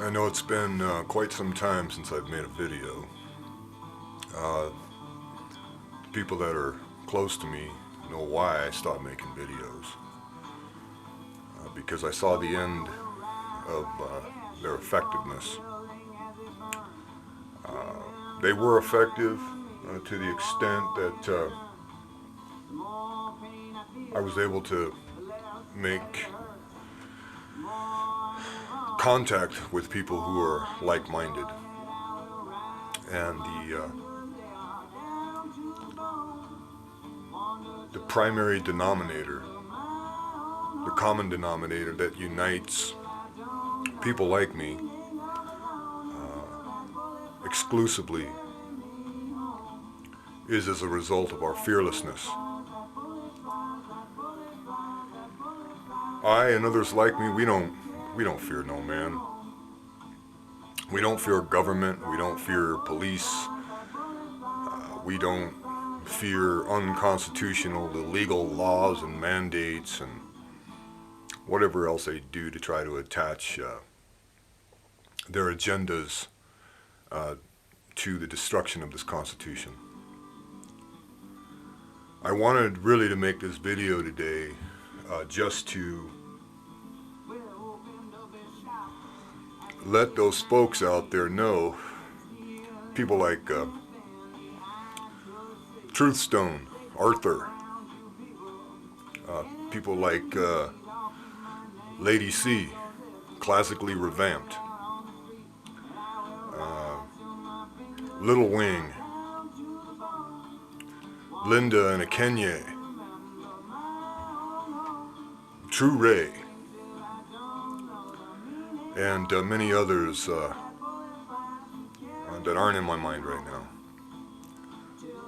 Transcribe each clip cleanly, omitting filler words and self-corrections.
I know it's been quite some time since I've made a video. Uh, People that are close to me know why I stopped making videos. Because I saw the end of their effectiveness. They were effective to the extent that I was able to make contact with people who are like-minded. And the primary denominator, the common denominator that unites people like me exclusively is as a result of our fearlessness. I and others like me, we don't fear no man. We don't fear government. We don't fear police. We don't fear unconstitutional, illegal laws and mandates and whatever else they do to try to attach their agendas to the destruction of this Constitution. I wanted really to make this video today just to let those folks out there know, people like Truthstone, Arthur, people like Lady C, classically revamped, Little Wing, Linda and Akenye, True Ray, and many others that aren't in my mind right now.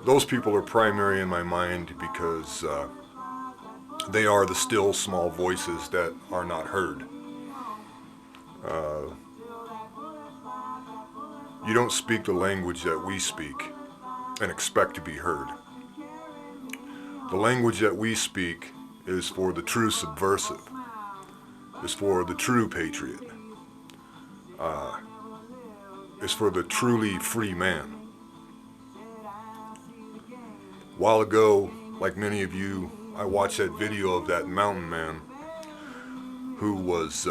Those people are primary in my mind because they are the still small voices that are not heard. You don't speak the language that we speak and expect to be heard. The language that we speak is for the true subversive, is for the true patriot, is for the truly free man. A while ago, like many of you, I watched that video of that mountain man who was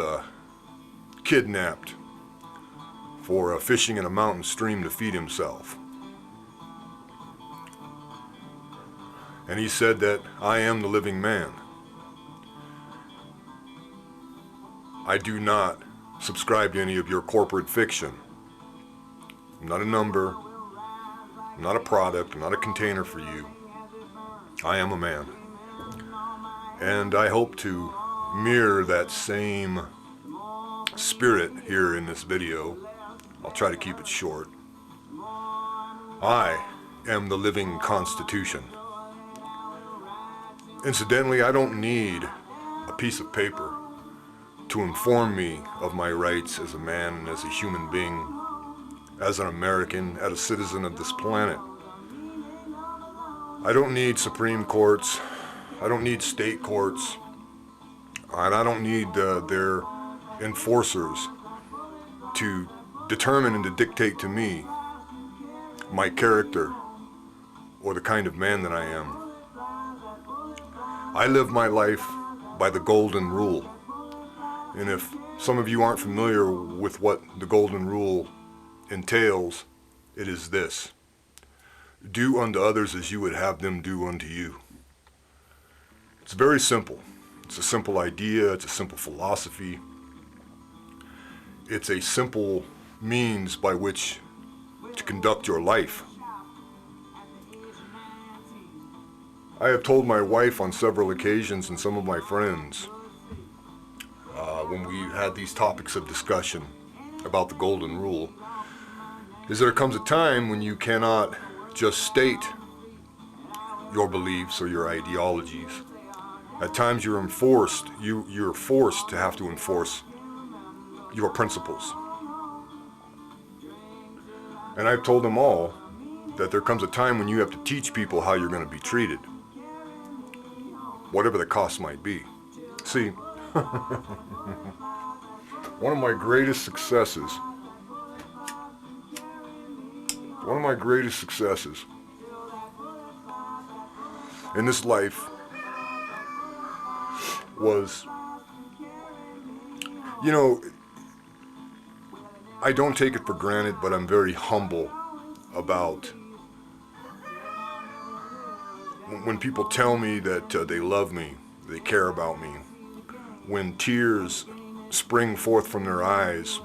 kidnapped for fishing in a mountain stream to feed himself. And he said that I am the living man. I do not subscribe to any of your corporate fiction. I'm not a number. I'm not a product. I'm not a container for you. I am a man. And I hope to mirror that same spirit here in this video. I'll try to keep it short. I am the living Constitution. Incidentally, I don't need a piece of paper to inform me of my rights as a man and as a human being, as an American, as a citizen of this planet. I don't need Supreme Courts. I don't need state courts. And I don't need their enforcers to determine and to dictate to me my character or the kind of man that I am. I live my life by the golden rule. And if some of you aren't familiar with what the golden rule entails, it is this: do unto others as you would have them do unto you. It's very simple. It's a simple idea. It's a simple philosophy. It's a simple means by which to conduct your life. I have told my wife on several occasions and some of my friends when we had these topics of discussion about the golden rule, is there comes a time when you cannot just state your beliefs or your ideologies. At times you're forced to have to enforce your principles. And I've told them all that there comes a time when you have to teach people how you're going to be treated, whatever the cost might be. See, One of my greatest successes, one of my greatest successes in this life was, you know, I don't take it for granted, but I'm very humble about when people tell me that they love me, they care about me, when tears spring forth from their eyes,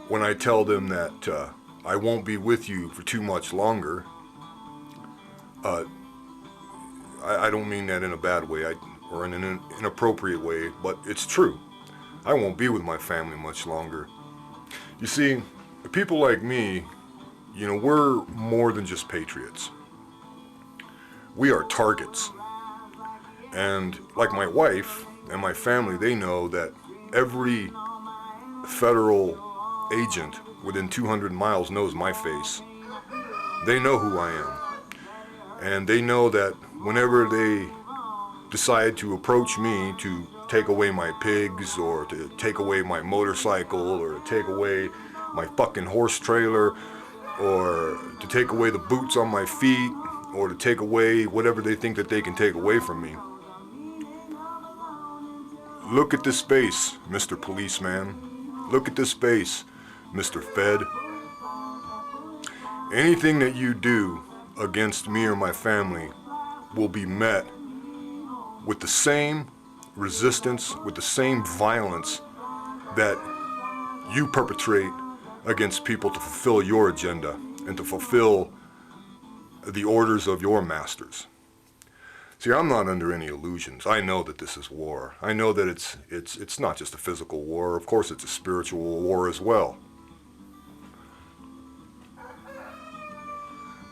when I tell them that I won't be with you for too much longer. I don't mean that in a bad way or in an inappropriate way, but it's true. I won't be with my family much longer. You see, people like me, you know, we're more than just patriots. We are targets. And like my wife and my family, they know that every federal agent within 200 miles knows my face. They know who I am. And they know that whenever they decide to approach me to take away my pigs or to take away my motorcycle or to take away my fucking horse trailer or to take away the boots on my feet or to take away whatever they think that they can take away from me. Look at this face, Mr. Policeman. Look at this face, Mr. Fed. Anything that you do against me or my family will be met with the same resistance, with the same violence that you perpetrate against people to fulfill your agenda and to fulfill the orders of your masters. See, I'm not under any illusions. I know that this is war. I know that it's not just a physical war. Of course, it's a spiritual war as well.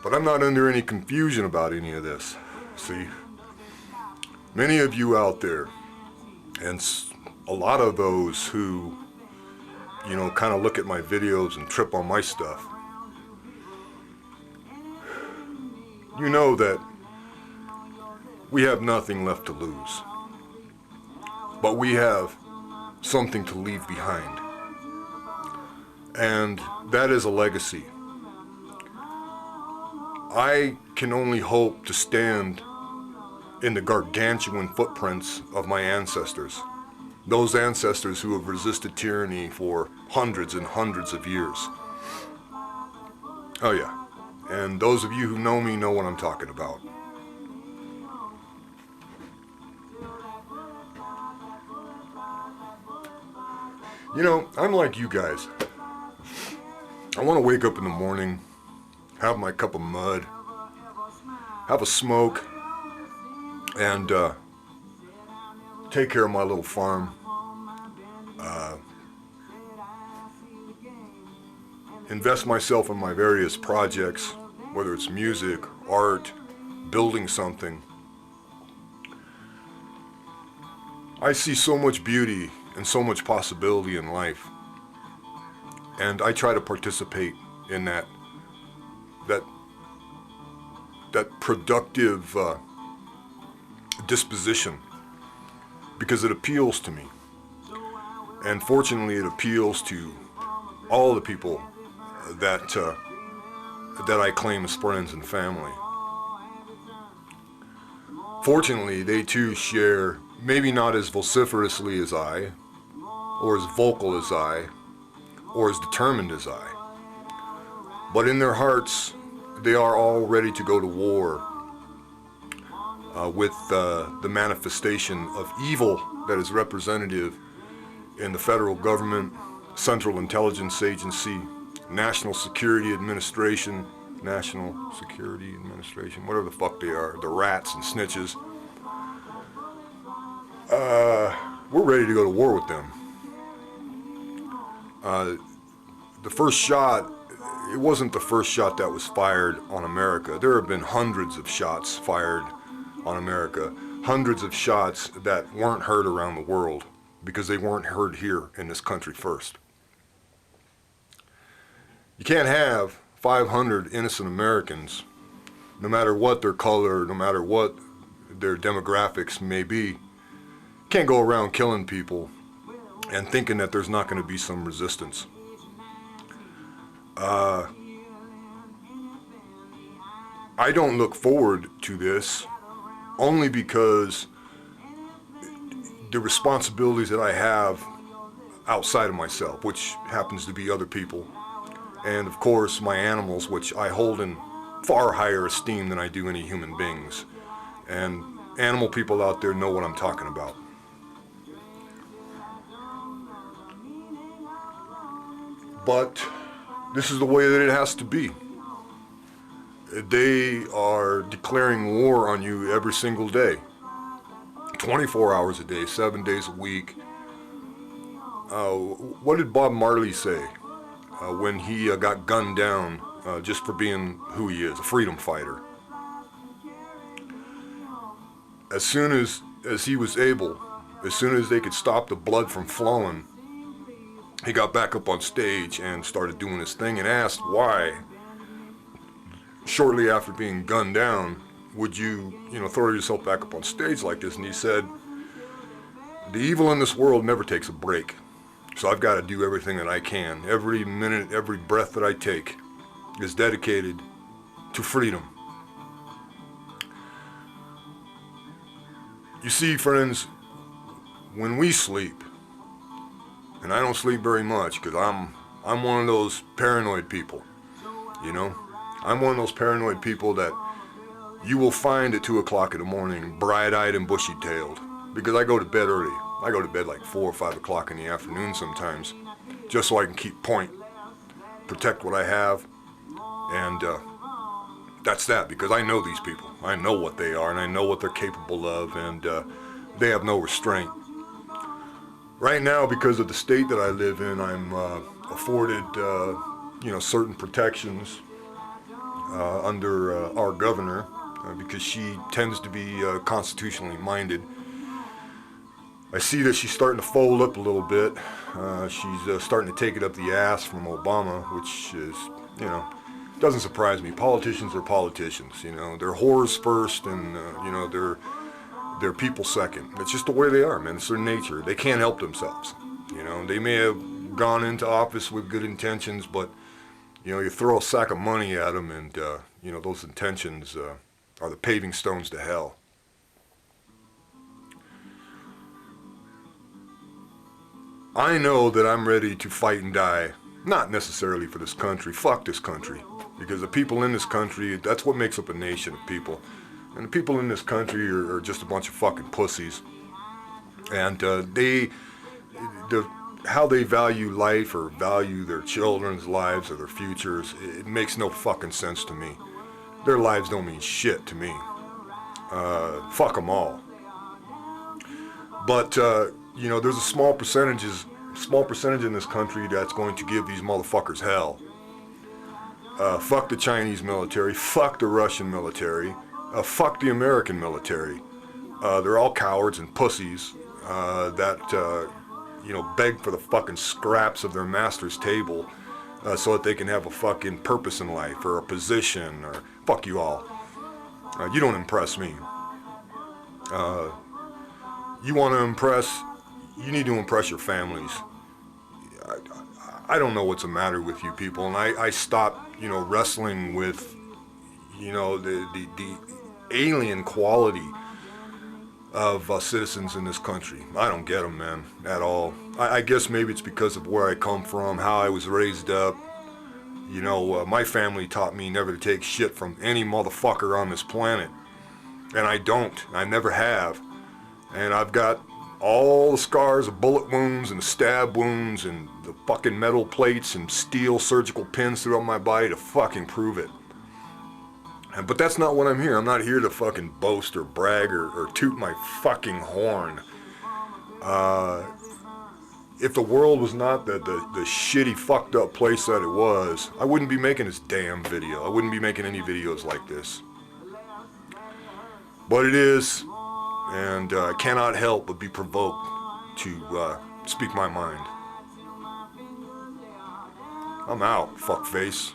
But I'm not under any confusion about any of this. See, many of you out there, and a lot of those who, you know, kind of look at my videos and trip on my stuff, you know that we have nothing left to lose. But we have something to leave behind. And that is a legacy. I can only hope to stand in the gargantuan footprints of my ancestors. Those ancestors who have resisted tyranny for hundreds and hundreds of years. Oh yeah. And those of you who know me know what I'm talking about. You know, I'm like you guys. I want to wake up in the morning, have my cup of mud, have a smoke, and take care of my little farm. Invest myself in my various projects, whether it's music, art, building something. I see so much beauty and so much possibility in life, and I try to participate in that productive disposition because it appeals to me, and fortunately it appeals to all the people that I claim as friends and family. Fortunately, they too share, maybe not as vociferously as I, or as vocal as I, or as determined as I, but in their hearts, they are all ready to go to war with the manifestation of evil that is representative in the federal government, Central Intelligence Agency, National Security Administration, whatever the fuck they are, the rats and snitches. We're ready to go to war with them. The first shot, it wasn't the first shot that was fired on America. There have been hundreds of shots fired on America, hundreds of shots that weren't heard around the world because they weren't heard here in this country first. You can't have 500 innocent Americans, no matter what their color, no matter what their demographics may be. You can't go around killing people and thinking that there's not going to be some resistance. I don't look forward to this only because the responsibilities that I have outside of myself, which happens to be other people, and of course my animals, which I hold in far higher esteem than I do any human beings. And animal people out there know what I'm talking about. But this is the way that it has to be. They are declaring war on you every single day. 24 hours a day, 7 days a week. What did Bob Marley say when he got gunned down just for being who he is, a freedom fighter? As soon as he was able, as soon as they could stop the blood from flowing, he got back up on stage and started doing his thing and asked why, shortly after being gunned down, would you throw yourself back up on stage like this? And he said, the evil in this world never takes a break. So I've got to do everything that I can. Every minute, every breath that I take is dedicated to freedom. You see, friends, when we sleep, and I don't sleep very much because I'm one of those paranoid people, I'm one of those paranoid people that you will find at 2 o'clock in the morning, bright-eyed and bushy-tailed, because I go to bed early. I go to bed like 4 or 5 o'clock in the afternoon sometimes, just so I can keep point, protect what I have, and that's that, because I know these people. I know what they are, and I know what they're capable of, and they have no restraint. Right now, because of the state that I live in, I'm afforded, certain protections under our governor, because she tends to be constitutionally minded. I see that she's starting to fold up a little bit. She's starting to take it up the ass from Obama, which is, doesn't surprise me. Politicians are politicians, They're whores first and, they're people second. It's just the way they are, man. It's their nature. They can't help themselves. They may have gone into office with good intentions, but, you throw a sack of money at them and, those intentions are the paving stones to hell. I know that I'm ready to fight and die, not necessarily for this country. Fuck this country. Because the people in this country, that's what makes up a nation of people. And the people in this country are just a bunch of fucking pussies. And how they value life or value their children's lives or their futures, it makes no fucking sense to me. Their lives don't mean shit to me. Fuck them all. But, there's a small percentage in this country that's going to give these motherfuckers hell. Fuck the Chinese military, fuck the Russian military, fuck the American military. They're all cowards and pussies that, beg for the fucking scraps of their master's table so that they can have a fucking purpose in life or a position, or fuck you all. You don't impress me. You want to impress, you need to impress your families. I don't know what's the matter with you people, and I stopped, wrestling with, the alien quality of citizens in this country. I don't get them, man, at all. I guess maybe it's because of where I come from, how I was raised up. My family taught me never to take shit from any motherfucker on this planet. And I don't. I never have. And I've got all the scars of bullet wounds and stab wounds and the fucking metal plates and steel surgical pins throughout my body to fucking prove it. But that's not what I'm here. I'm not here to fucking boast or brag or toot my fucking horn. If the world was not the shitty fucked up place that it was, I wouldn't be making this damn video. I wouldn't be making any videos like this. But it is, and I cannot help but be provoked to speak my mind. I'm out, fuckface.